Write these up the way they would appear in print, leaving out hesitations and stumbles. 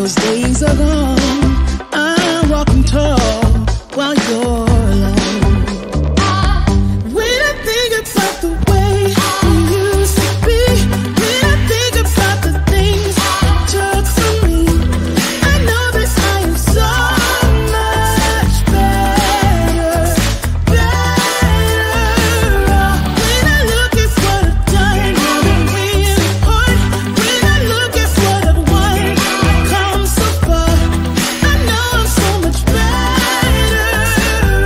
those days are gone. I'm walking tall while you're alone. When I think about the way we used to be, when I think about the things you took from me, I know that I am so much better, better off. When I look at what I've done, now that we're apart, when I look at what I've won, I've come so far, I know I'm so much better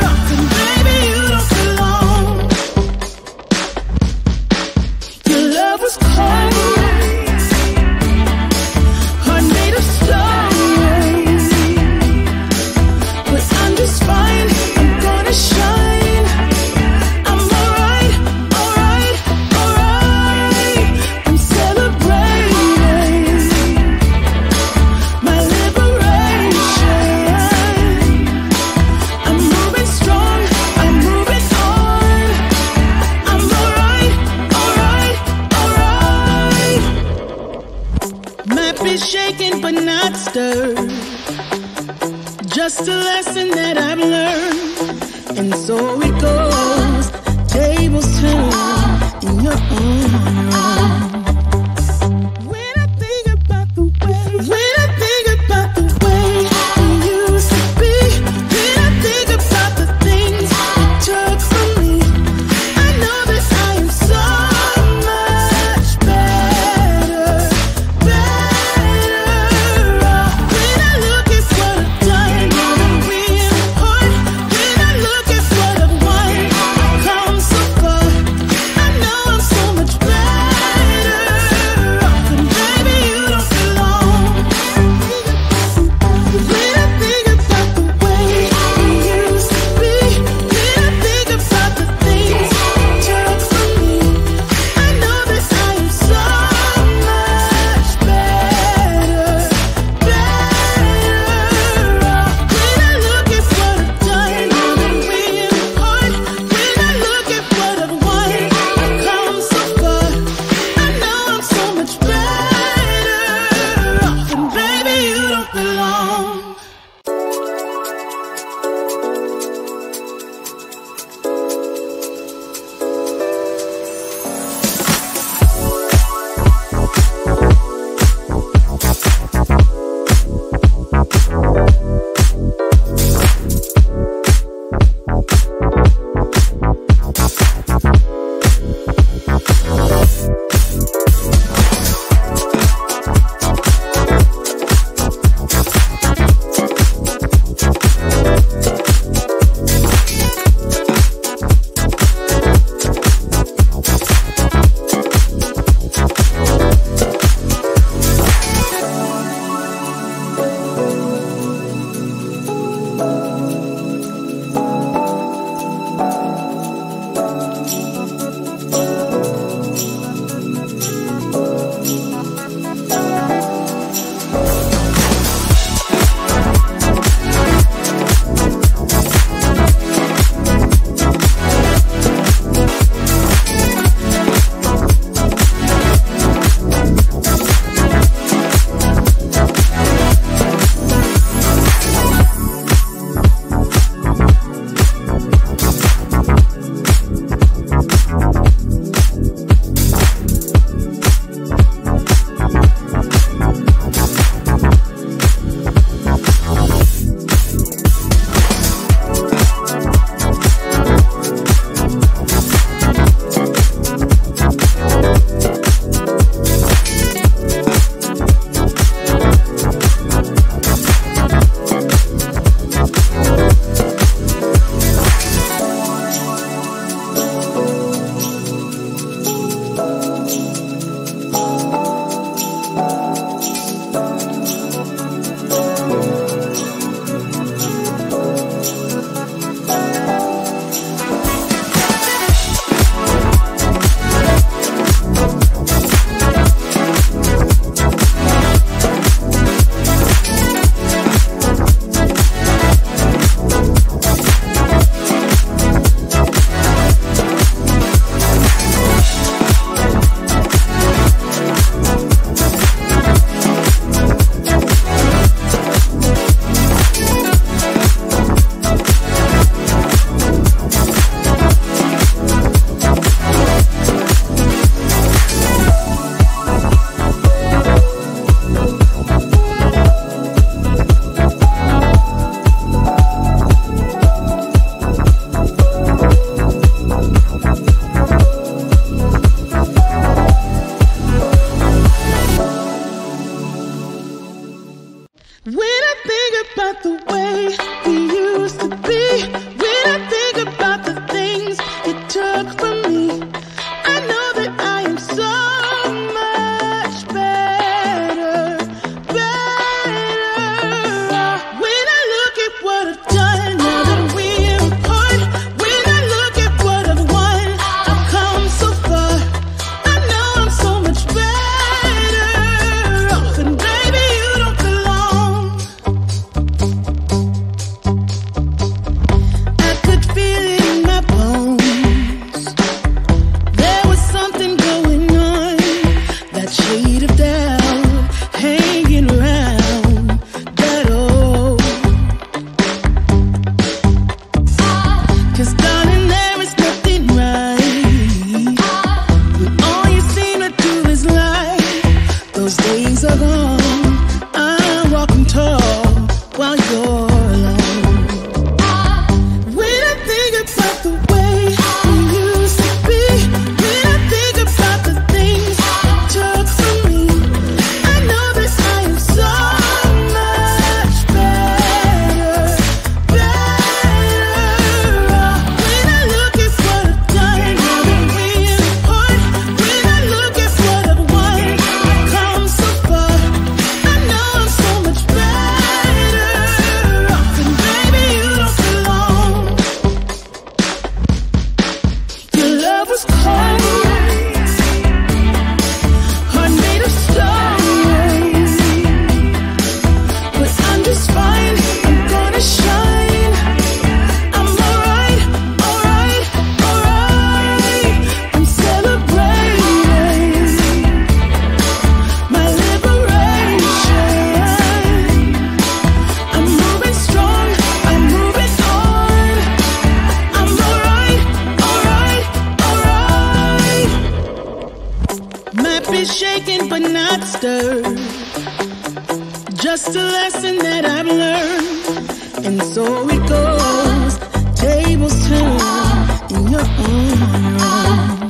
off. And baby, you don't belong. Your love was cold, heart made of stone, but I'm just fine, I'm gonna shine. I'm alright, alright, alright. I'm celebrating my liberation. I'm moving strong, I'm moving on. I'm alright, alright, alright. Might be shaken but not stirred. Just a lesson that I've learned. And so it goes. Tables turn and you're on your own. When I think about the way, when I think about the way we used to be, when I think about the things you took from me, I know that I am so much better, better off. When I look at what I've done, now that we're apart, when I look at what I've won, I've come so far, I know I'm so much better seed of doubt hanging around that old. 'Cause darling, there is nothing right when all you seem to do is lie. Those days are gone. I'm walking tall while you're alone. When I think about the way we used to be, when I think about the things you took from me, I know that I am so much better, better off. When I look at what I've done, now that we're apart, when I look at what I've won, I've come so far. I know I'm so much better off, and baby, you don't belong. Your love was cold, heart made of stone, but I'm just fine. I'm gonna shine. I'm alright, alright, alright. I'm celebrating my liberation. I'm moving strong, I'm moving on. I'm alright, alright, alright. Might be shaken but not stirred. Just a lesson that I've learned. And so it goes. Tables turn in your own room.